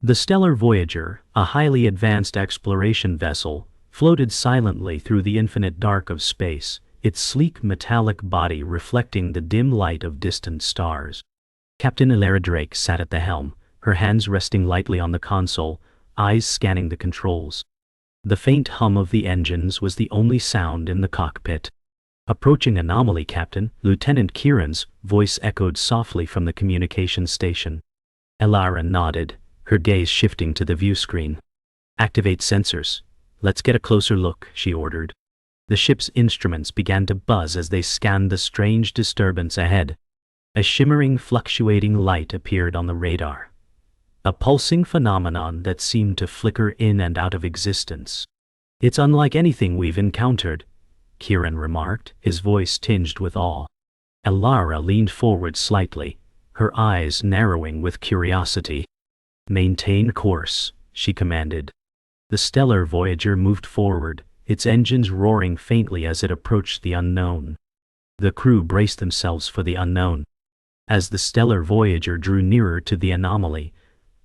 The stellar Voyager, a highly advanced exploration vessel, floated silently through the infinite dark of space, its sleek metallic body reflecting the dim light of distant stars. Captain Elara Drake sat at the helm, her hands resting lightly on the console, eyes scanning the controls. The faint hum of the engines was the only sound in the cockpit. "Approaching anomaly, Captain," Lieutenant Kieran's voice echoed softly from the communication station. Elara nodded, her gaze shifting to the view screen. "Activate sensors. Let's get a closer look," she ordered. The ship's instruments began to buzz as they scanned the strange disturbance ahead. A shimmering, fluctuating light appeared on the radar. A pulsing phenomenon that seemed to flicker in and out of existence. "It's unlike anything we've encountered," Kieran remarked, his voice tinged with awe. Elara leaned forward slightly, her eyes narrowing with curiosity. "Maintain course," she commanded. The stellar Voyager moved forward, its engines roaring faintly as it approached the unknown. The crew braced themselves for the unknown. As the stellar Voyager drew nearer to the anomaly,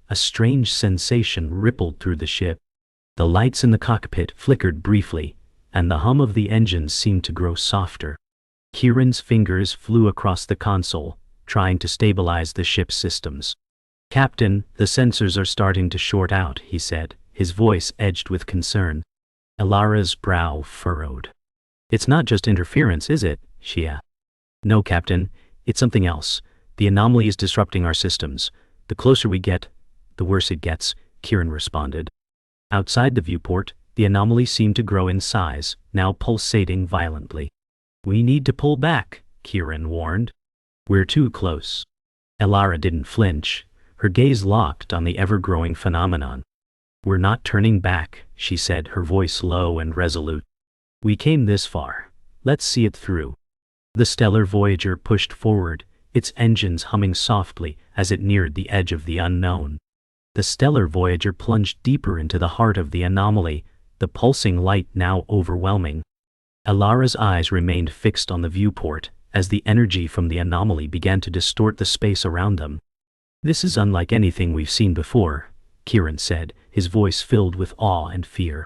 a strange sensation rippled through the ship. The lights in the cockpit flickered briefly, and the hum of the engines seemed to grow softer. Kieran's fingers flew across the console, trying to stabilize the ship's systems. "Captain, the sensors are starting to short out," he said, his voice edged with concern. Elara's brow furrowed. "It's not just interference, is it?" she asked. "No, Captain, it's something else. The anomaly is disrupting our systems. The closer we get, the worse it gets," Kieran responded. Outside the viewport, the anomaly seemed to grow in size, now pulsating violently. "We need to pull back," Kieran warned. "We're too close." Elara didn't flinch, her gaze locked on the ever-growing phenomenon. "We're not turning back," she said, her voice low and resolute. "We came this far. Let's see it through." The stellar Voyager pushed forward, its engines humming softly as it neared the edge of the unknown. The stellar Voyager plunged deeper into the heart of the anomaly, the pulsing light now overwhelming. Elara's eyes remained fixed on the viewport, as the energy from the anomaly began to distort the space around them. "This is unlike anything we've seen before," Kieran said, his voice filled with awe and fear.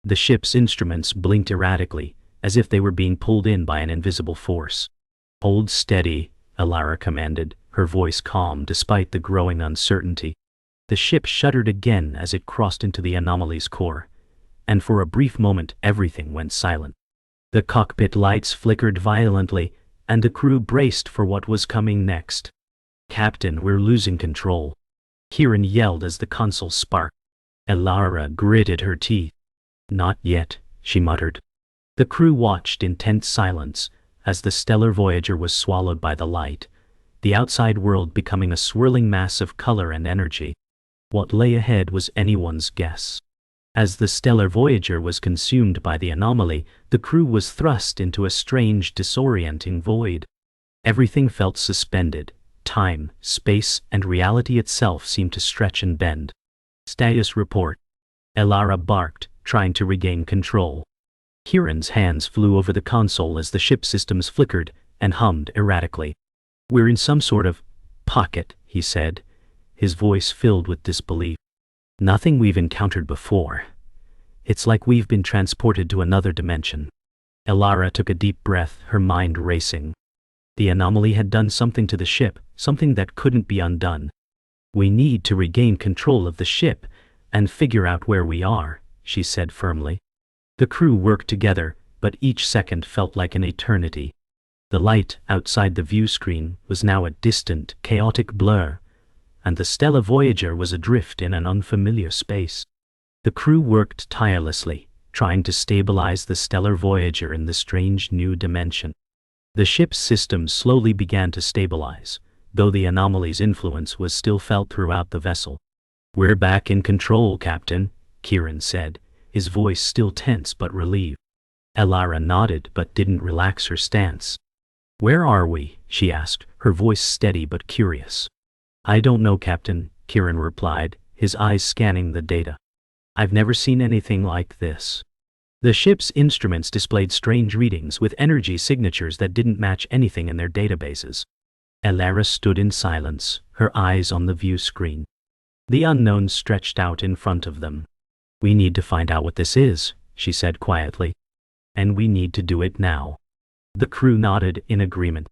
The ship's instruments blinked erratically, as if they were being pulled in by an invisible force. "Hold steady," Elara commanded, her voice calm despite the growing uncertainty. The ship shuddered again as it crossed into the anomaly's core, and for a brief moment everything went silent. The cockpit lights flickered violently, and the crew braced for what was coming next. "Captain, we're losing control," Kieran yelled as the console sparked. Elara gritted her teeth. "Not yet," she muttered. The crew watched in tense silence as the stellar Voyager was swallowed by the light, the outside world becoming a swirling mass of color and energy. What lay ahead was anyone's guess. As the stellar Voyager was consumed by the anomaly, the crew was thrust into a strange, disorienting void. Everything felt suspended. Time, space, and reality itself seemed to stretch and bend. "Status report," Elara barked, trying to regain control. Kieran's hands flew over the console as the ship systems flickered and hummed erratically. "We're in some sort of pocket," he said, his voice filled with disbelief. "Nothing we've encountered before. It's like we've been transported to another dimension." Elara took a deep breath, her mind racing. The anomaly had done something to the ship, something that couldn't be undone. "We need to regain control of the ship and figure out where we are," she said firmly. The crew worked together, but each second felt like an eternity. The light outside the view screen was now a distant, chaotic blur, and the stellar Voyager was adrift in an unfamiliar space. The crew worked tirelessly, trying to stabilize the stellar Voyager in the strange new dimension. The ship's systems slowly began to stabilize, though the anomaly's influence was still felt throughout the vessel. "We're back in control, Captain," Kieran said, his voice still tense but relieved. Elara nodded but didn't relax her stance. "Where are we?" she asked, her voice steady but curious. "I don't know, Captain," Kieran replied, his eyes scanning the data. "I've never seen anything like this." The ship's instruments displayed strange readings with energy signatures that didn't match anything in their databases. Elara stood in silence, her eyes on the view screen. The unknown stretched out in front of them. "We need to find out what this is," she said quietly. "And we need to do it now." The crew nodded in agreement.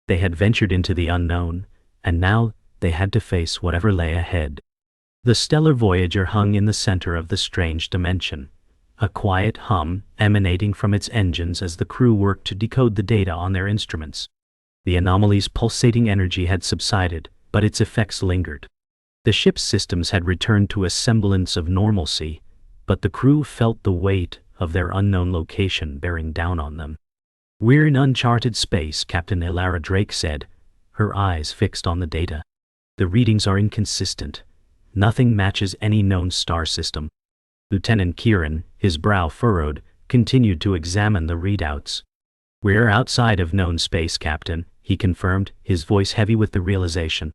They had ventured into the unknown, and now they had to face whatever lay ahead. The stellar Voyager hung in the center of the strange dimension, a quiet hum emanating from its engines as the crew worked to decode the data on their instruments. The anomaly's pulsating energy had subsided, but its effects lingered. The ship's systems had returned to a semblance of normalcy, but the crew felt the weight of their unknown location bearing down on them. "We're in uncharted space," Captain Ilara Drake said, her eyes fixed on the data. "The readings are inconsistent. Nothing matches any known star system." Lieutenant Kieran, his brow furrowed, continued to examine the readouts. "We're outside of known space, Captain," he confirmed, his voice heavy with the realization.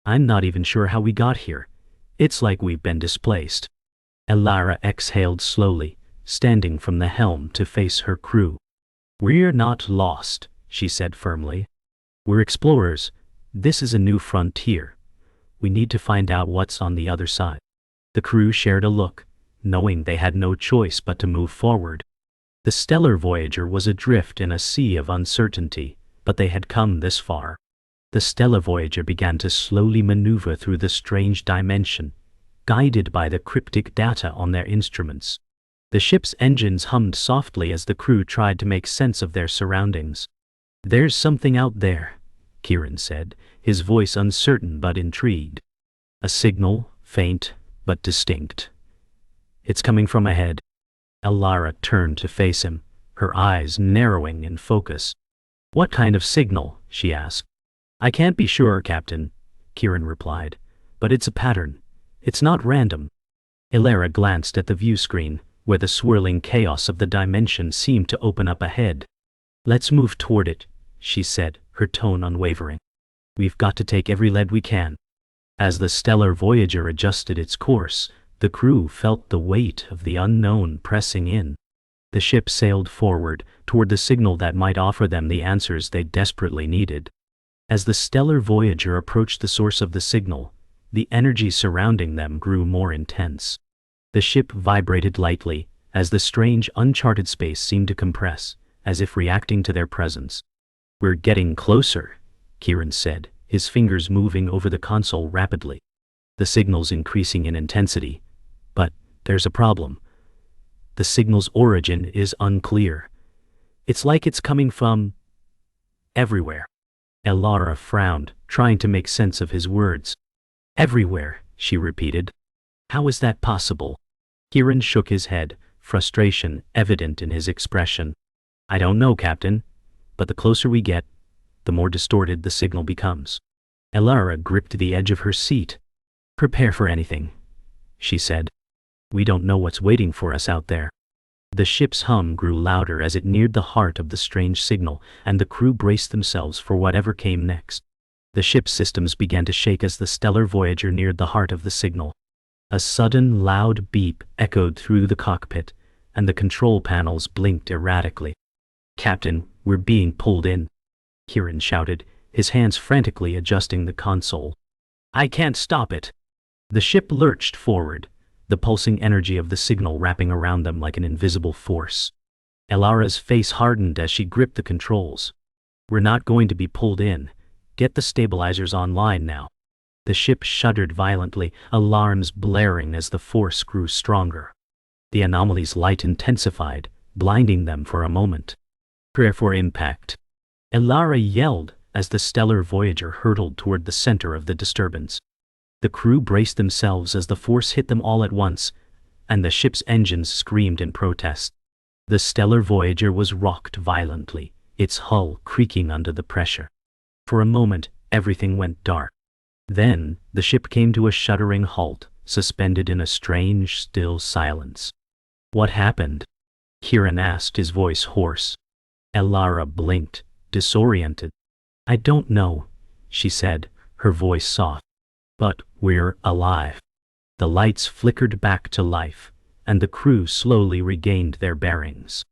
"I'm not even sure how we got here. It's like we've been displaced." Ilara exhaled slowly, standing from the helm to face her crew. "We're not lost," she said firmly. "We're explorers. This is a new frontier. We need to find out what's on the other side." The crew shared a look, knowing they had no choice but to move forward. The stellar Voyager was adrift in a sea of uncertainty, but they had come this far. The stellar Voyager began to slowly maneuver through the strange dimension, guided by the cryptic data on their instruments. The ship's engines hummed softly as the crew tried to make sense of their surroundings. "There's something out there," Kieran said, his voice uncertain but intrigued. "A signal, faint but distinct. It's coming from ahead." Ilara turned to face him, her eyes narrowing in focus. "What kind of signal?" she asked. "I can't be sure, Captain," Kieran replied, "but it's a pattern. It's not random." Ilara glanced at the view screen, where the swirling chaos of the dimension seemed to open up ahead. "Let's move toward it," she said, her tone unwavering. "We've got to take every lead we can." As the stellar Voyager adjusted its course, the crew felt the weight of the unknown pressing in. The ship sailed forward, toward the signal that might offer them the answers they desperately needed. As the stellar Voyager approached the source of the signal, the energy surrounding them grew more intense. The ship vibrated lightly, as the strange uncharted space seemed to compress, as if reacting to their presence. "We're getting closer," Kieran said, his fingers moving over the console rapidly. "The signal's increasing in intensity, but there's a problem. The signal's origin is unclear. It's like it's coming from everywhere." Ilara frowned, trying to make sense of his words. "Everywhere," she repeated. "How is that possible?" Kieran shook his head, frustration evident in his expression. "I don't know, Captain, but the closer we get, the more distorted the signal becomes." Ilara gripped the edge of her seat. "Prepare for anything," she said. "We don't know what's waiting for us out there." The ship's hum grew louder as it neared the heart of the strange signal, and the crew braced themselves for whatever came next. The ship's systems began to shake as the stellar Voyager neared the heart of the signal. A sudden loud beep echoed through the cockpit, and the control panels blinked erratically. "Captain, we're being pulled in," Kieran shouted, his hands frantically adjusting the console. "I can't stop it." The ship lurched forward, the pulsing energy of the signal wrapping around them like an invisible force. Ilara's face hardened as she gripped the controls. "We're not going to be pulled in. Get the stabilizers online now." The ship shuddered violently, alarms blaring as the force grew stronger. The anomaly's light intensified, blinding them for a moment. "Prepare for impact," Ilara yelled as the stellar Voyager hurtled toward the center of the disturbance. The crew braced themselves as the force hit them all at once, and the ship's engines screamed in protest. The stellar Voyager was rocked violently, its hull creaking under the pressure. For a moment, everything went dark. Then, the ship came to a shuddering halt, suspended in a strange, still silence. "What happened?" Kieran asked, his voice hoarse. Ilara blinked, disoriented. "I don't know," she said, her voice soft. "But we're alive." The lights flickered back to life, and the crew slowly regained their bearings.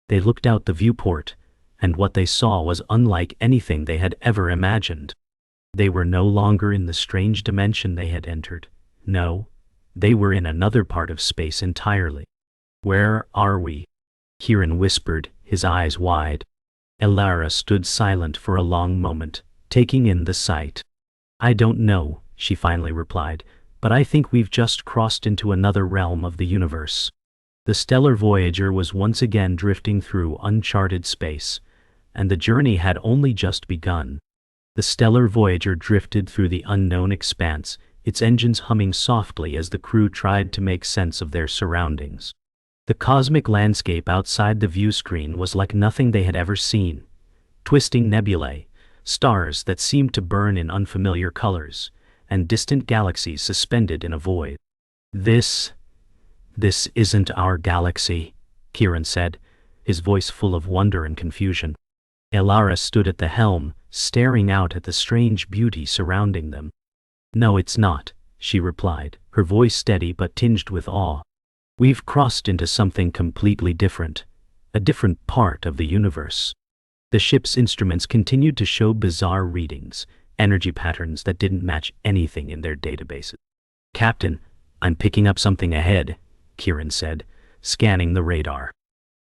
They looked out the viewport, and what they saw was unlike anything they had ever imagined. They were no longer in the strange dimension they had entered, No, they were in another part of space entirely. Where are we? Kieran whispered, his eyes wide. Elara stood silent for a long moment, taking in the sight. I don't know, she finally replied, but I think we've just crossed into another realm of the universe. The stellar Voyager was once again drifting through uncharted space, and the journey had only just begun. The stellar Voyager drifted through the unknown expanse, its engines humming softly as the crew tried to make sense of their surroundings. The cosmic landscape outside the viewscreen was like nothing they had ever seen. Twisting nebulae, stars that seemed to burn in unfamiliar colors, and distant galaxies suspended in a void. This isn't our galaxy, Kieran said, his voice full of wonder and confusion. Elara stood at the helm, staring out at the strange beauty surrounding them. No, it's not, she replied, her voice steady but tinged with awe. We've crossed into something completely different, a different part of the universe. The ship's instruments continued to show bizarre readings, energy patterns that didn't match anything in their databases. Captain, I'm picking up something ahead, Kieran said, scanning the radar.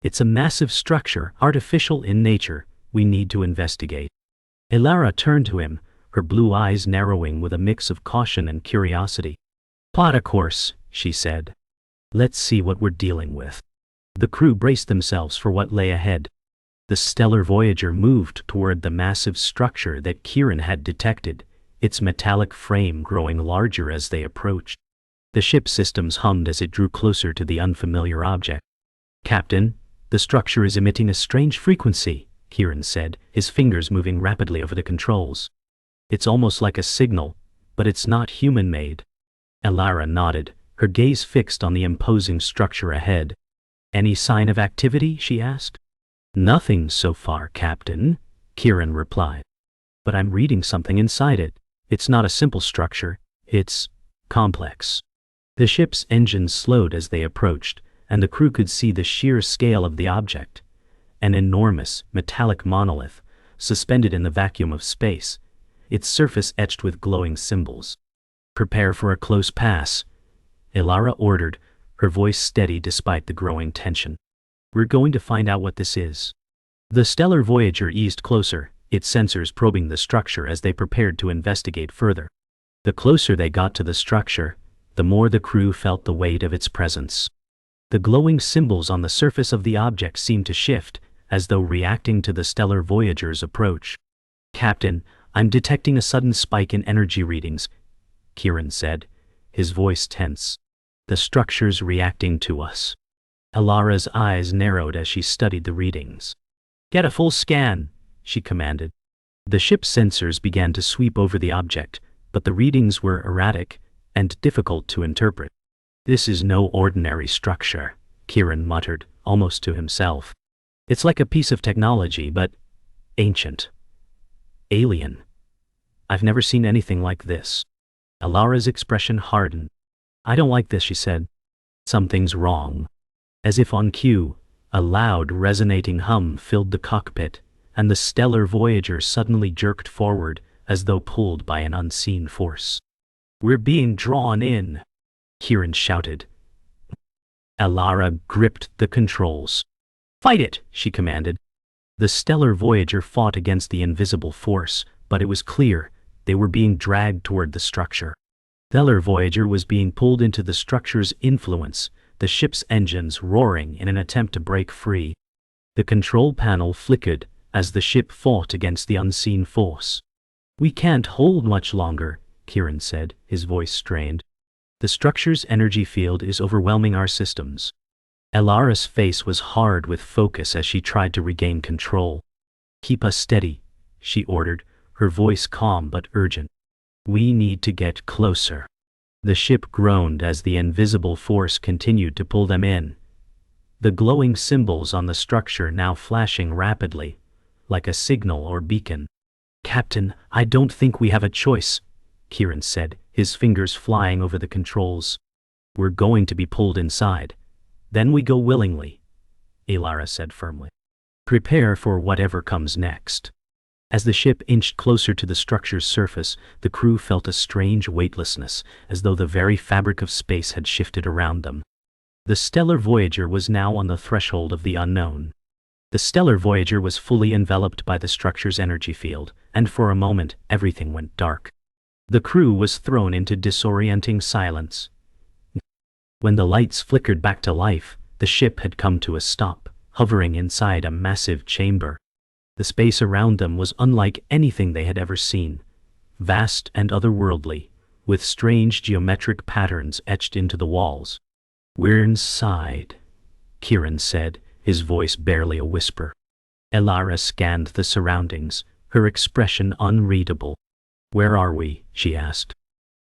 It's a massive structure, artificial in nature. We need to investigate. Elara turned to him, her blue eyes narrowing with a mix of caution and curiosity. Plot a course, she said. Let's see what we're dealing with. The crew braced themselves for what lay ahead. The stellar Voyager moved toward the massive structure that Kieran had detected, its metallic frame growing larger as they approached. The ship's systems hummed as it drew closer to the unfamiliar object. Captain, the structure is emitting a strange frequency, Kieran said, his fingers moving rapidly over the controls. It's almost like a signal, but it's not human-made. Elara nodded, her gaze fixed on the imposing structure ahead. Any sign of activity, she asked. Nothing so far, Captain, Kieran replied. But I'm reading something inside it. It's not a simple structure, it's complex. The ship's engines slowed as they approached, and the crew could see the sheer scale of the object. An enormous, metallic monolith, suspended in the vacuum of space, its surface etched with glowing symbols. Prepare for a close pass, Elara ordered, her voice steady despite the growing tension. We're going to find out what this is. The stellar Voyager eased closer, its sensors probing the structure as they prepared to investigate further. The closer they got to the structure, the more the crew felt the weight of its presence. The glowing symbols on the surface of the object seemed to shift, as though reacting to the stellar Voyager's approach. Captain, I'm detecting a sudden spike in energy readings, Kieran said, his voice tense. The structure's reacting to us. Elara's eyes narrowed as she studied the readings. Get a full scan, she commanded. The ship's sensors began to sweep over the object, but the readings were erratic and difficult to interpret. This is no ordinary structure, Kieran muttered, almost to himself. It's like a piece of technology, but ancient. Alien. I've never seen anything like this. Elara's expression hardened. I don't like this, she said. Something's wrong. As if on cue, a loud, resonating hum filled the cockpit, and the stellar Voyager suddenly jerked forward as though pulled by an unseen force. We're being drawn in, Kieran shouted. Elara gripped the controls. Fight it, she commanded. The stellar Voyager fought against the invisible force, but it was clear they were being dragged toward the structure. The stellar Voyager was being pulled into the structure's influence, the ship's engines roaring in an attempt to break free. The control panel flickered as the ship fought against the unseen force. We can't hold much longer, Kieran said, his voice strained. The structure's energy field is overwhelming our systems. Elara's face was hard with focus as she tried to regain control. Keep us steady, she ordered, her voice calm but urgent. We need to get closer. The ship groaned as the invisible force continued to pull them in. The glowing symbols on the structure now flashing rapidly, like a signal or beacon. Captain, I don't think we have a choice, Kieran said, his fingers flying over the controls. We're going to be pulled inside. Then we go willingly, Elara said firmly. Prepare for whatever comes next. As the ship inched closer to the structure's surface, the crew felt a strange weightlessness, as though the very fabric of space had shifted around them. The stellar Voyager was now on the threshold of the unknown. The stellar Voyager was fully enveloped by the structure's energy field, and for a moment, everything went dark. The crew was thrown into disorienting silence. When the lights flickered back to life, the ship had come to a stop, hovering inside a massive chamber. The space around them was unlike anything they had ever seen, vast and otherworldly, with strange geometric patterns etched into the walls. "We're inside," Kieran said, his voice barely a whisper. Elara scanned the surroundings, her expression unreadable. "Where are we?" she asked.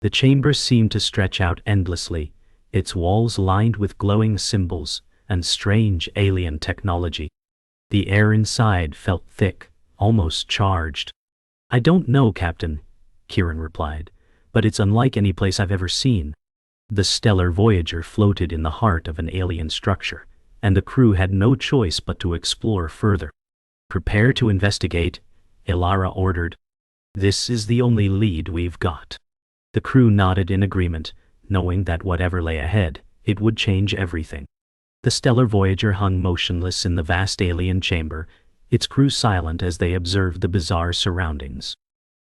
The chamber seemed to stretch out endlessly, its walls lined with glowing symbols and strange alien technology. The air inside felt thick, almost charged. "I don't know, Captain," Kieran replied, "but it's unlike any place I've ever seen." The stellar Voyager floated in the heart of an alien structure, and the crew had no choice but to explore further. "Prepare to investigate," Elara ordered. "This is the only lead we've got." The crew nodded in agreement, knowing that whatever lay ahead, it would change everything. The stellar Voyager hung motionless in the vast alien chamber, its crew silent as they observed the bizarre surroundings.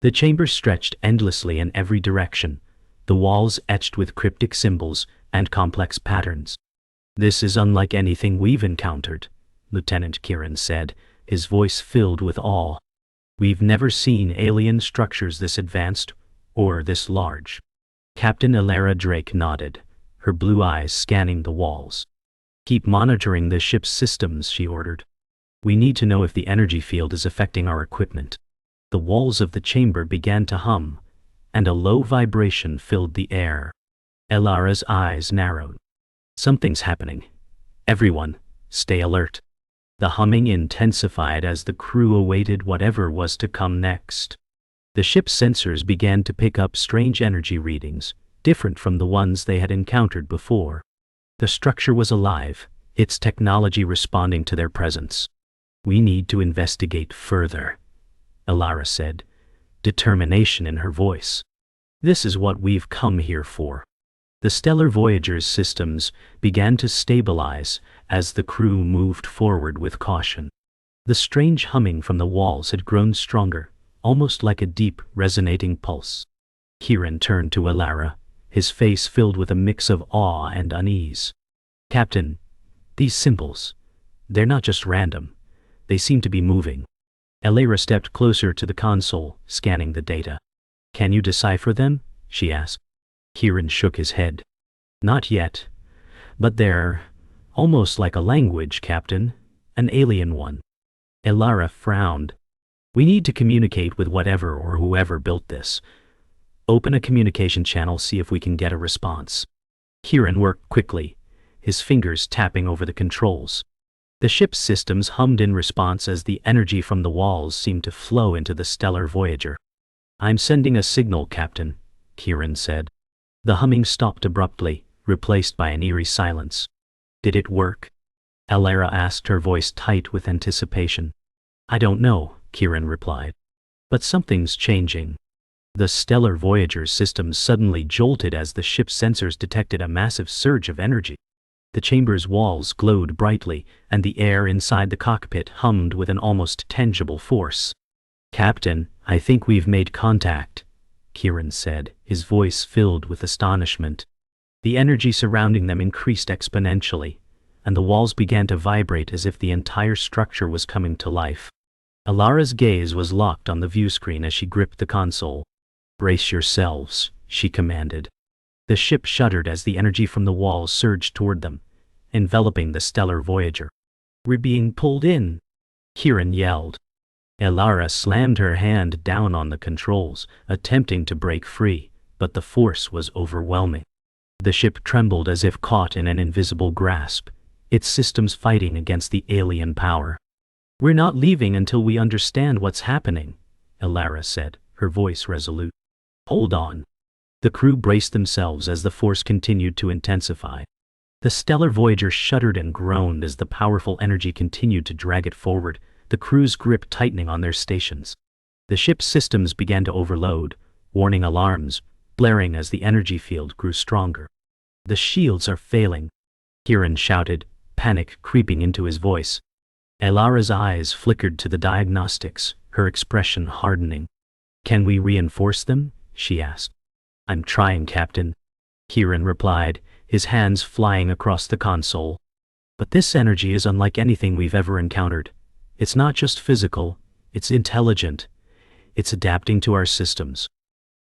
The chamber stretched endlessly in every direction, the walls etched with cryptic symbols and complex patterns. "This is unlike anything we've encountered," Lieutenant Kieran said, his voice filled with awe. "We've never seen alien structures this advanced or this large." Captain Elara Drake nodded, her blue eyes scanning the walls. "Keep monitoring the ship's systems," she ordered. "We need to know if the energy field is affecting our equipment." The walls of the chamber began to hum, and a low vibration filled the air. Elara's eyes narrowed. "Something's happening. Everyone, stay alert." The humming intensified as the crew awaited whatever was to come next. The ship's sensors began to pick up strange energy readings, different from the ones they had encountered before. The structure was alive, its technology responding to their presence. "We need to investigate further," Elara said, determination in her voice. "This is what we've come here for." The stellar Voyager's systems began to stabilize as the crew moved forward with caution. The strange humming from the walls had grown stronger, almost like a deep, resonating pulse. Kieran turned to Elara, his face filled with a mix of awe and unease. "Captain, these symbols, they're not just random. They seem to be moving." Elara stepped closer to the console, scanning the data. "Can you decipher them?" she asked. Kieran shook his head. "Not yet. But they're almost like a language, Captain. An alien one." Elara frowned. "We need to communicate with whatever or whoever built this. Open a communication channel, see if we can get a response." Kieran worked quickly, his fingers tapping over the controls. The ship's systems hummed in response as the energy from the walls seemed to flow into the stellar Voyager. "I'm sending a signal, Captain," Kieran said. The humming stopped abruptly, replaced by an eerie silence. "Did it work?" Elara asked, her voice tight with anticipation. "I don't know," Kieran replied. "But something's changing." The stellar Voyager's systems suddenly jolted as the ship's sensors detected a massive surge of energy. The chamber's walls glowed brightly, and the air inside the cockpit hummed with an almost tangible force. "Captain, I think we've made contact," Kieran said, his voice filled with astonishment. The energy surrounding them increased exponentially, and the walls began to vibrate as if the entire structure was coming to life. Elara's gaze was locked on the viewscreen as she gripped the console. "Brace yourselves," she commanded. The ship shuddered as the energy from the walls surged toward them, enveloping the stellar Voyager. "We're being pulled in," Kieran yelled. Elara slammed her hand down on the controls, attempting to break free, but the force was overwhelming. The ship trembled as if caught in an invisible grasp, its systems fighting against the alien power. "We're not leaving until we understand what's happening," Elara said, her voice resolute. "Hold on." The crew braced themselves as the force continued to intensify. The stellar Voyager shuddered and groaned as the powerful energy continued to drag it forward, the crew's grip tightening on their stations. The ship's systems began to overload, warning alarms blaring as the energy field grew stronger. "The shields are failing," Kieran shouted, panic creeping into his voice. Elara's eyes flickered to the diagnostics, her expression hardening. "Can we reinforce them?" she asked. "I'm trying, Captain," Kieran replied, his hands flying across the console. "But this energy is unlike anything we've ever encountered. It's not just physical, it's intelligent. It's adapting to our systems."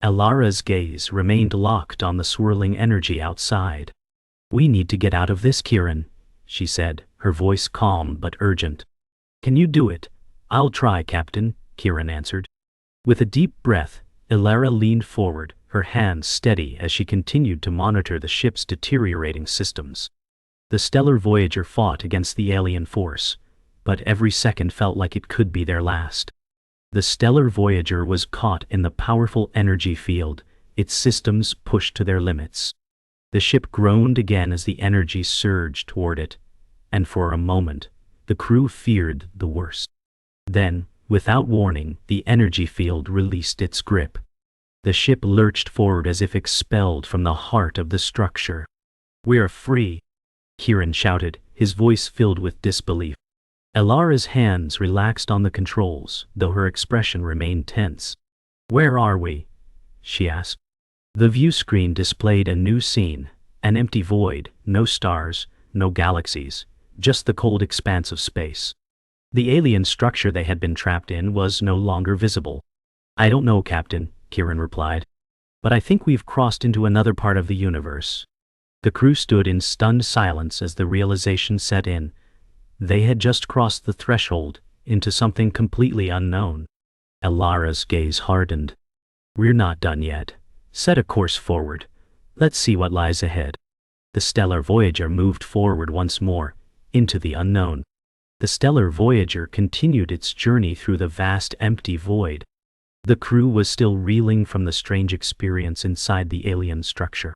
Elara's gaze remained locked on the swirling energy outside. "We need to get out of this, Kieran," she said, her voice calm but urgent. "Can you do it?" "I'll try, Captain," Kieran answered. With a deep breath, Elara leaned forward, her hands steady as she continued to monitor the ship's deteriorating systems. The stellar Voyager fought against the alien force, but every second felt like it could be their last. The stellar Voyager was caught in the powerful energy field, its systems pushed to their limits. The ship groaned again as the energy surged toward it, and for a moment, the crew feared the worst. Then, without warning, the energy field released its grip. The ship lurched forward as if expelled from the heart of the structure. "We're free," Kieran shouted, his voice filled with disbelief. Elara's hands relaxed on the controls, though her expression remained tense. "Where are we?" she asked. The view screen displayed a new scene, an empty void, no stars, no galaxies, just the cold expanse of space. The alien structure they had been trapped in was no longer visible. "I don't know, Captain," Kieran replied. "But I think we've crossed into another part of the universe." The crew stood in stunned silence as the realization set in. They had just crossed the threshold into something completely unknown. Elara's gaze hardened. "We're not done yet. Set a course forward. Let's see what lies ahead." The stellar Voyager moved forward once more, into the unknown. The stellar Voyager continued its journey through the vast empty void. The crew was still reeling from the strange experience inside the alien structure.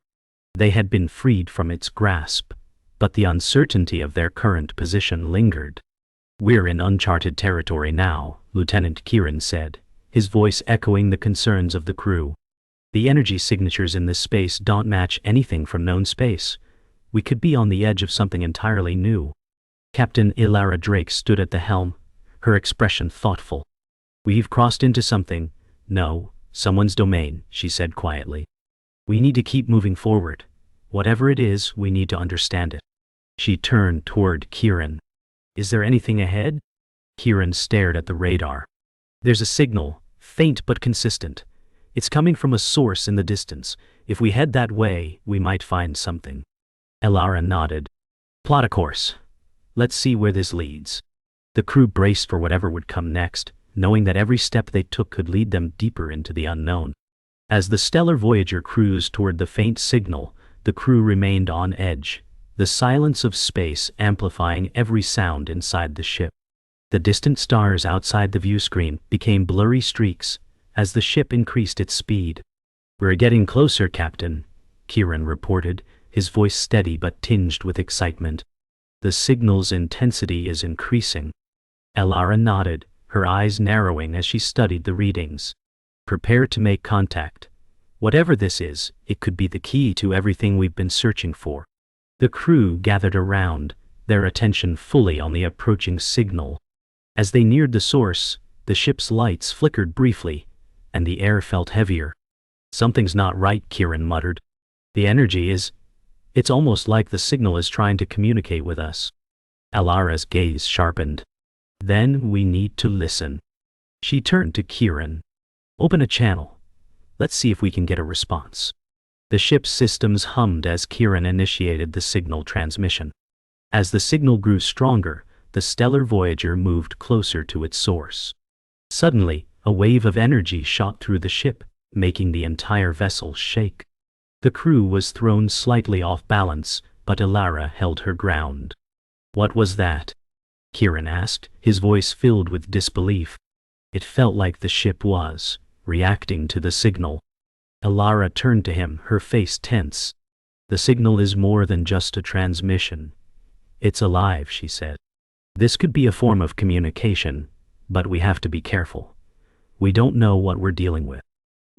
They had been freed from its grasp, but the uncertainty of their current position lingered. "We're in uncharted territory now," Lieutenant Kieran said, his voice echoing the concerns of the crew. "The energy signatures in this space don't match anything from known space. We could be on the edge of something entirely new." Captain Elara Drake stood at the helm, her expression thoughtful. "We've crossed into something, someone's domain," she said quietly. "We need to keep moving forward. Whatever it is, we need to understand it." She turned toward Kieran. "Is there anything ahead?" Kieran stared at the radar. "There's a signal, faint but consistent. It's coming from a source in the distance. If we head that way, we might find something." Elara nodded. "Plot a course. Let's see where this leads." The crew braced for whatever would come next, knowing that every step they took could lead them deeper into the unknown. As the stellar Voyager cruised toward the faint signal, the crew remained on edge, the silence of space amplifying every sound inside the ship. The distant stars outside the view screen became blurry streaks as the ship increased its speed. "We're getting closer, Captain," Kieran reported, his voice steady but tinged with excitement. "The signal's intensity is increasing." Elara nodded, her eyes narrowing as she studied the readings. "Prepare to make contact. Whatever this is, it could be the key to everything we've been searching for." The crew gathered around, their attention fully on the approaching signal. As they neared the source, the ship's lights flickered briefly, and the air felt heavier. "Something's not right," Kieran muttered. "The energy it's almost like the signal is trying to communicate with us." Elara's gaze sharpened. "Then we need to listen." She turned to Kieran. "Open a channel. Let's see if we can get a response." The ship's systems hummed as Kieran initiated the signal transmission. As the signal grew stronger, the stellar Voyager moved closer to its source. Suddenly, a wave of energy shot through the ship, making the entire vessel shake. The crew was thrown slightly off balance, but Elara held her ground. "What was that?" Kieran asked, his voice filled with disbelief. It felt like the ship was reacting to the signal. Elara turned to him, her face tense. "The signal is more than just a transmission. It's alive," she said. "This could be a form of communication, but we have to be careful. We don't know what we're dealing with.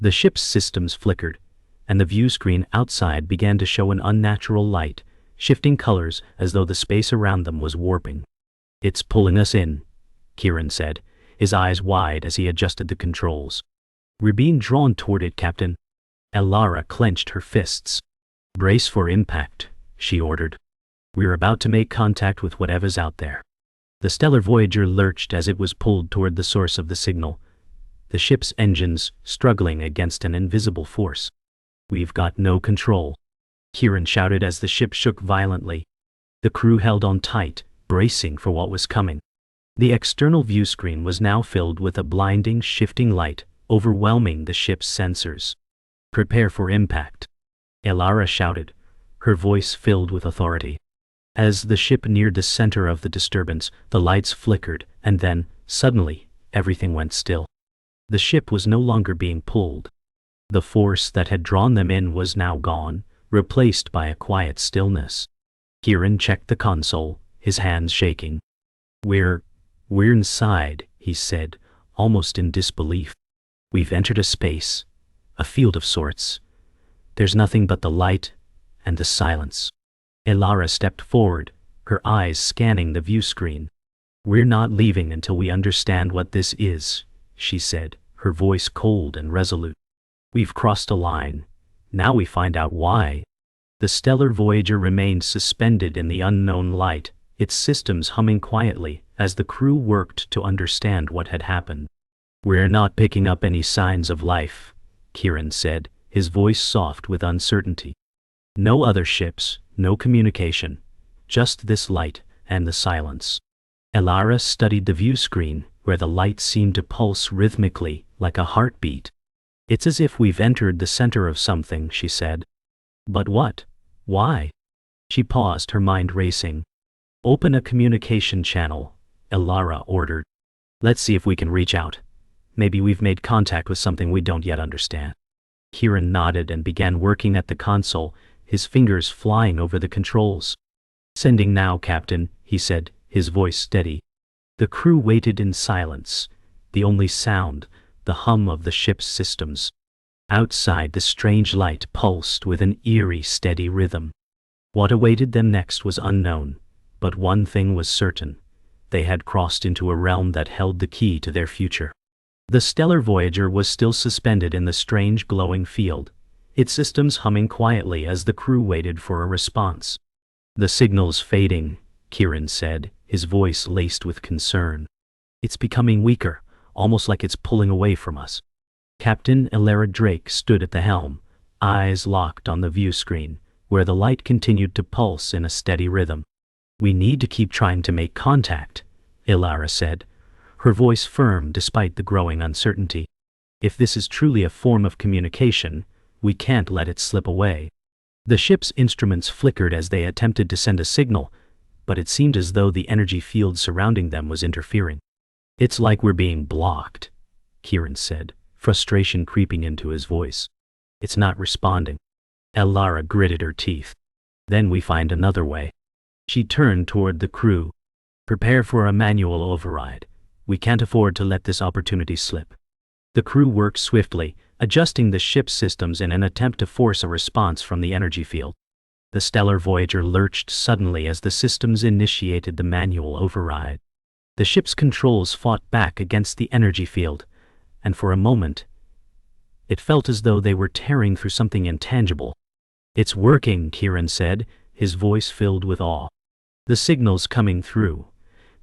The ship's systems flickered, and the view screen outside began to show an unnatural light, shifting colors as though the space around them was warping. "It's pulling us in," Kieran said, his eyes wide as he adjusted the controls. "We're being drawn toward it, Captain." Elara clenched her fists. "Brace for impact," she ordered. "We're about to make contact with whatever's out there." The stellar Voyager lurched as it was pulled toward the source of the signal, the ship's engines struggling against an invisible force. "We've got no control," Kieran shouted as the ship shook violently. The crew held on tight, bracing for what was coming. The external view screen was now filled with a blinding, shifting light, overwhelming the ship's sensors. "Prepare for impact," Elara shouted, her voice filled with authority. As the ship neared the center of the disturbance, the lights flickered, and then, suddenly, everything went still. The ship was no longer being pulled. The force that had drawn them in was now gone, replaced by a quiet stillness. Kieran checked the console, his hands shaking. We're inside," he said, almost in disbelief. "We've entered a space, a field of sorts. There's nothing but the light and the silence." Elara stepped forward, her eyes scanning the view screen. "We're not leaving until we understand what this is," she said, her voice cold and resolute. "We've crossed a line. Now we find out why." The stellar Voyager remained suspended in the unknown light, its systems humming quietly as the crew worked to understand what had happened. "We're not picking up any signs of life," Kieran said, his voice soft with uncertainty. "No other ships, no communication, just this light and the silence." Elara studied the view screen, where the light seemed to pulse rhythmically, like a heartbeat. "It's as if we've entered the center of something," she said. "But what? Why?" She paused, her mind racing. "Open a communication channel," Elara ordered. "Let's see if we can reach out. Maybe we've made contact with something we don't yet understand." Kieran nodded and began working at the console, his fingers flying over the controls. "Sending now, Captain," he said, his voice steady. The crew waited in silence, the only sound, the hum of the ship's systems. Outside, the strange light pulsed with an eerie, steady rhythm. What awaited them next was unknown, but one thing was certain: they had crossed into a realm that held the key to their future. The stellar Voyager was still suspended in the strange glowing field, its systems humming quietly as the crew waited for a response. "The signal's fading," Kieran said, his voice laced with concern. "It's becoming weaker, almost like it's pulling away from us." Captain Elara Drake stood at the helm, eyes locked on the view screen, where the light continued to pulse in a steady rhythm. "We need to keep trying to make contact," Elara said, her voice firm despite the growing uncertainty. "If this is truly a form of communication, we can't let it slip away." The ship's instruments flickered as they attempted to send a signal, but it seemed as though the energy field surrounding them was interfering. "It's like we're being blocked," Kieran said, frustration creeping into his voice. "It's not responding." Elara gritted her teeth. "Then we find another way." She turned toward the crew. "Prepare for a manual override. We can't afford to let this opportunity slip." The crew worked swiftly, adjusting the ship's systems in an attempt to force a response from the energy field. The stellar Voyager lurched suddenly as the systems initiated the manual override. The ship's controls fought back against the energy field, and for a moment, it felt as though they were tearing through something intangible. "It's working," Kieran said, his voice filled with awe. "The signal's coming through.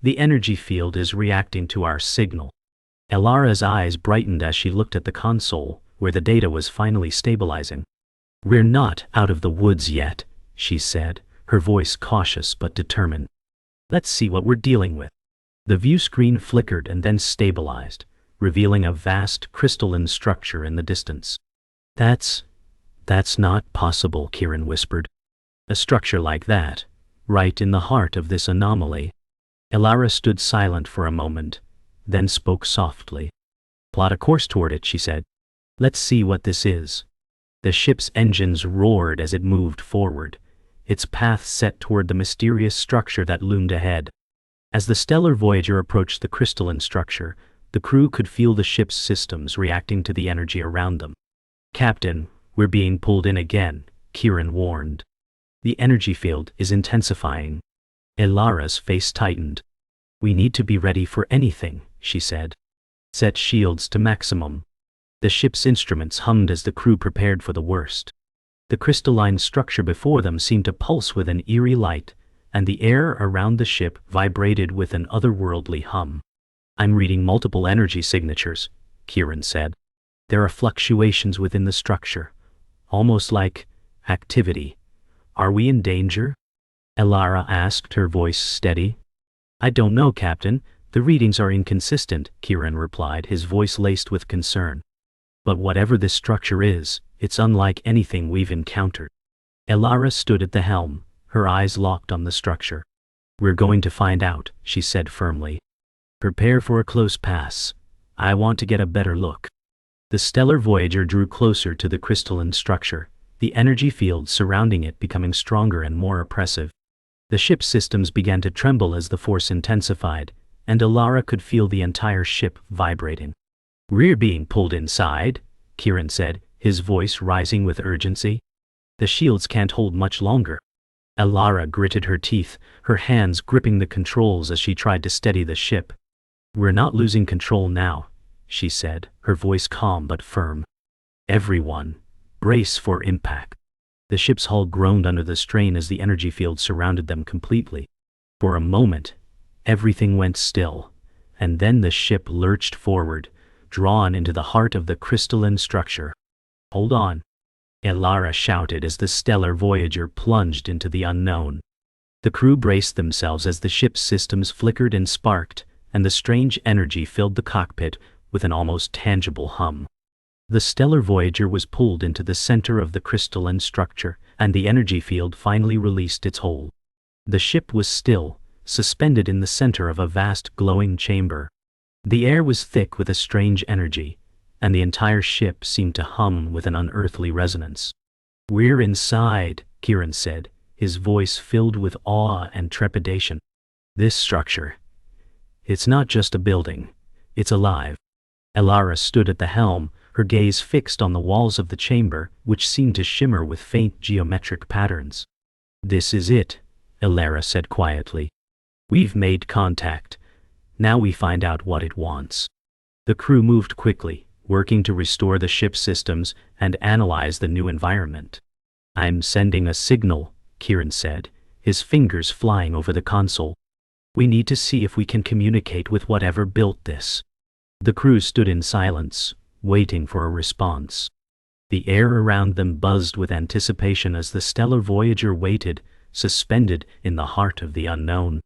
The energy field is reacting to our signal." Elara's eyes brightened as she looked at the console, where the data was finally stabilizing. "We're not out of the woods yet," she said, her voice cautious but determined. "Let's see what we're dealing with." The view screen flickered and then stabilized, revealing a vast crystalline structure in the distance. That's not possible," Kieran whispered. "A structure like that, right in the heart of this anomaly." Elara stood silent for a moment, then spoke softly. "Plot a course toward it," she said. "Let's see what this is." The ship's engines roared as it moved forward, its path set toward the mysterious structure that loomed ahead. As the stellar Voyager approached the crystalline structure, The crew could feel the ship's systems reacting to the energy around them. "Captain, we're being pulled in again," Kieran warned. "The energy field is intensifying." Elara's face tightened. "We need to be ready for anything," she said. "Set shields to maximum." The ship's instruments hummed as the crew prepared for the worst. The crystalline structure before them seemed to pulse with an eerie light, and the air around the ship vibrated with an otherworldly hum. "I'm reading multiple energy signatures," Kieran said. "There are fluctuations within the structure, almost like activity. Are we in danger?" Elara asked, her voice steady. "I don't know, Captain. The readings are inconsistent," Kieran replied, his voice laced with concern. "But whatever this structure is, it's unlike anything we've encountered." Elara stood at the helm, her eyes locked on the structure. "We're going to find out," she said firmly. "Prepare for a close pass. I want to get a better look." The stellar Voyager drew closer to the crystalline structure, the energy field surrounding it becoming stronger and more oppressive. The ship's systems began to tremble as the force intensified, and Elara could feel the entire ship vibrating. "We're being pulled inside," Kieran said, his voice rising with urgency. "The shields can't hold much longer." Elara gritted her teeth, her hands gripping the controls as she tried to steady the ship. "We're not losing control now," she said, her voice calm but firm. "Everyone, brace for impact." The ship's hull groaned under the strain as the energy field surrounded them completely. For a moment, everything went still, and then the ship lurched forward, drawn into the heart of the crystalline structure. "Hold on," Elara shouted as the stellar Voyager plunged into the unknown. The crew braced themselves as the ship's systems flickered and sparked, and the strange energy filled the cockpit with an almost tangible hum. The stellar Voyager was pulled into the center of the crystalline structure, and the energy field finally released its hold. The ship was still, suspended in the center of a vast glowing chamber. The air was thick with a strange energy, and the entire ship seemed to hum with an unearthly resonance. "We're inside," Kieran said, his voice filled with awe and trepidation. "This structure, it's not just a building, it's alive." Elara stood at the helm, her gaze fixed on the walls of the chamber, which seemed to shimmer with faint geometric patterns. "This is it," Elara said quietly. "We've made contact. Now we find out what it wants." The crew moved quickly, working to restore the ship's systems and analyze the new environment. "I'm sending a signal," Kieran said, his fingers flying over the console. "We need to see if we can communicate with whatever built this." The crew stood in silence, waiting for a response. The air around them buzzed with anticipation as the stellar Voyager waited, suspended in the heart of the unknown.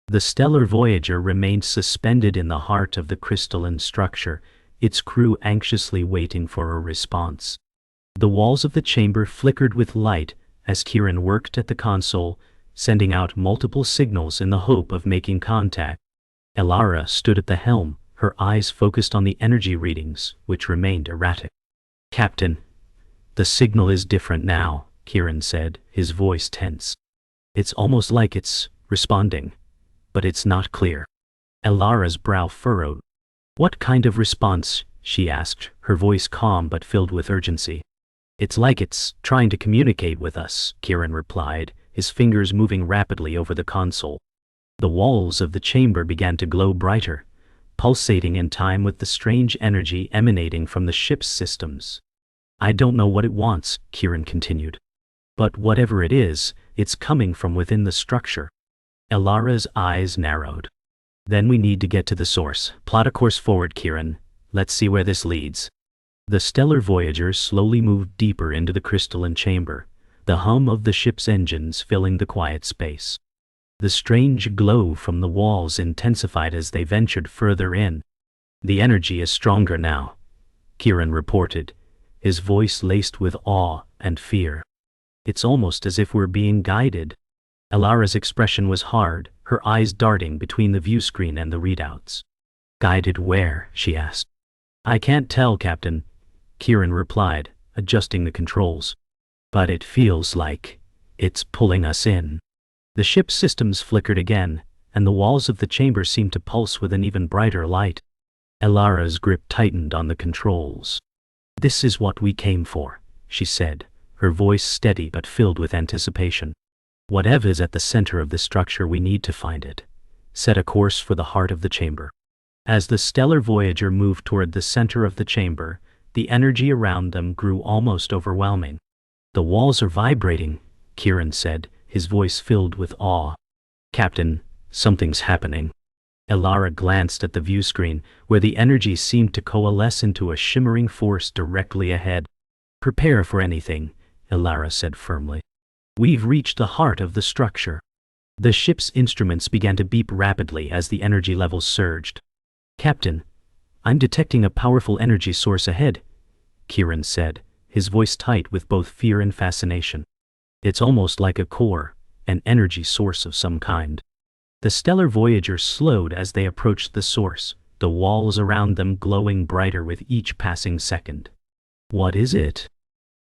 The stellar Voyager remained suspended in the heart of the crystalline structure, its crew anxiously waiting for a response. The walls of the chamber flickered with light as Kieran worked at the console, sending out multiple signals in the hope of making contact. Elara stood at the helm, her eyes focused on the energy readings, which remained erratic. "Captain, the signal is different now," Kieran said, his voice tense. "It's almost like it's responding, but it's not clear." Elara's brow furrowed. "What kind of response?" she asked, her voice calm but filled with urgency. "It's like it's trying to communicate with us," Kieran replied, his fingers moving rapidly over the console. The walls of the chamber began to glow brighter, pulsating in time with the strange energy emanating from the ship's systems. "I don't know what it wants," Kieran continued. "But whatever it is, it's coming from within the structure." Elara's eyes narrowed. "Then we need to get to the source. Plot a course forward, Kieran. Let's see where this leads." The stellar Voyager slowly moved deeper into the crystalline chamber, the hum of the ship's engines filling the quiet space. The strange glow from the walls intensified as they ventured further in. "The energy is stronger now," Kieran reported, his voice laced with awe and fear. "It's almost as if we're being guided." Elara's expression was hard, her eyes darting between the view screen and the readouts. "Guided where?" she asked. "I can't tell, Captain," Kieran replied, adjusting the controls. "But it feels like it's pulling us in." The ship's systems flickered again, and the walls of the chamber seemed to pulse with an even brighter light. Elara's grip tightened on the controls. "This is what we came for," she said, her voice steady but filled with anticipation. "Whatever's at the center of the structure, we need to find it. Set a course for the heart of the chamber." As the stellar Voyager moved toward the center of the chamber, the energy around them grew almost overwhelming. "The walls are vibrating," Kieran said, his voice filled with awe. "Captain, something's happening." Elara glanced at the viewscreen, where the energy seemed to coalesce into a shimmering force directly ahead. "Prepare for anything," Elara said firmly. "We've reached the heart of the structure." The ship's instruments began to beep rapidly as the energy levels surged. "Captain, I'm detecting a powerful energy source ahead," Kieran said, his voice tight with both fear and fascination. "It's almost like a core, an energy source of some kind." The stellar Voyager slowed as they approached the source, the walls around them glowing brighter with each passing second. "What is it?"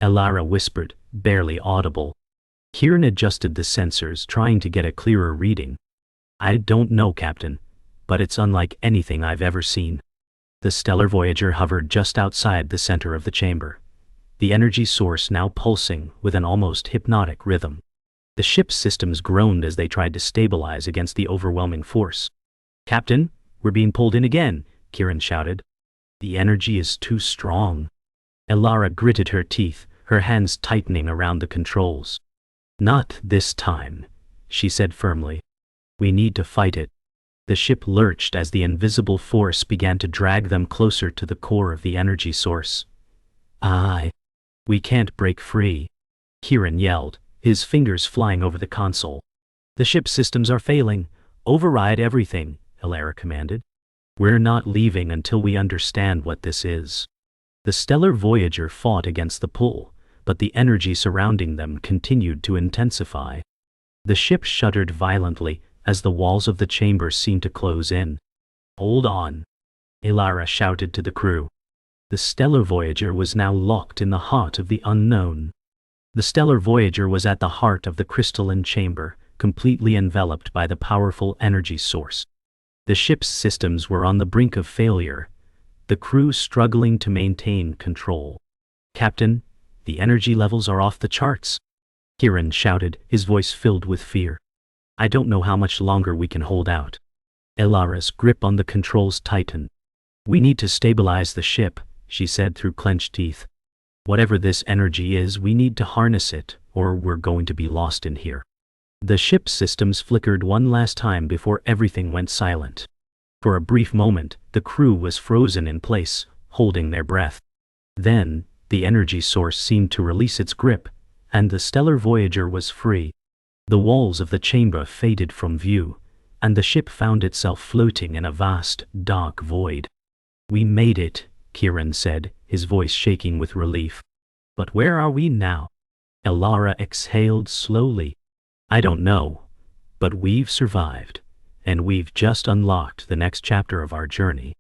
Elara whispered, barely audible. Kieran adjusted the sensors, trying to get a clearer reading. "I don't know, Captain, but it's unlike anything I've ever seen." The stellar Voyager hovered just outside the center of the chamber, the energy source now pulsing with an almost hypnotic rhythm. The ship's systems groaned as they tried to stabilize against the overwhelming force. "Captain, we're being pulled in again," Kieran shouted. "The energy is too strong." Elara gritted her teeth, her hands tightening around the controls. "Not this time," she said firmly. "We need to fight it." The ship lurched as the invisible force began to drag them closer to the core of the energy source. We can't break free," Kieran yelled, his fingers flying over the console. "The ship's systems are failing. Override everything," Elara commanded. "We're not leaving until we understand what this is." The stellar Voyager fought against the pull, but the energy surrounding them continued to intensify. The ship shuddered violently as the walls of the chamber seemed to close in. "Hold on," Elara shouted to the crew. The stellar Voyager was now locked in the heart of the unknown. The stellar Voyager was at the heart of the crystalline chamber, completely enveloped by the powerful energy source. The ship's systems were on the brink of failure, the crew struggling to maintain control. "Captain, the energy levels are off the charts," Kieran shouted, his voice filled with fear. "I don't know how much longer we can hold out." Elara's grip on the controls tightened. "We need to stabilize the ship," she said through clenched teeth. "Whatever this energy is, we need to harness it, or we're going to be lost in here." The ship's systems flickered one last time before everything went silent. For a brief moment, the crew was frozen in place, holding their breath. Then, the energy source seemed to release its grip, and the stellar Voyager was free. The walls of the chamber faded from view, and the ship found itself floating in a vast, dark void. "We made it," Kieran said, his voice shaking with relief. "But where are we now?" Elara exhaled slowly. "I don't know, but we've survived, and we've just unlocked the next chapter of our journey."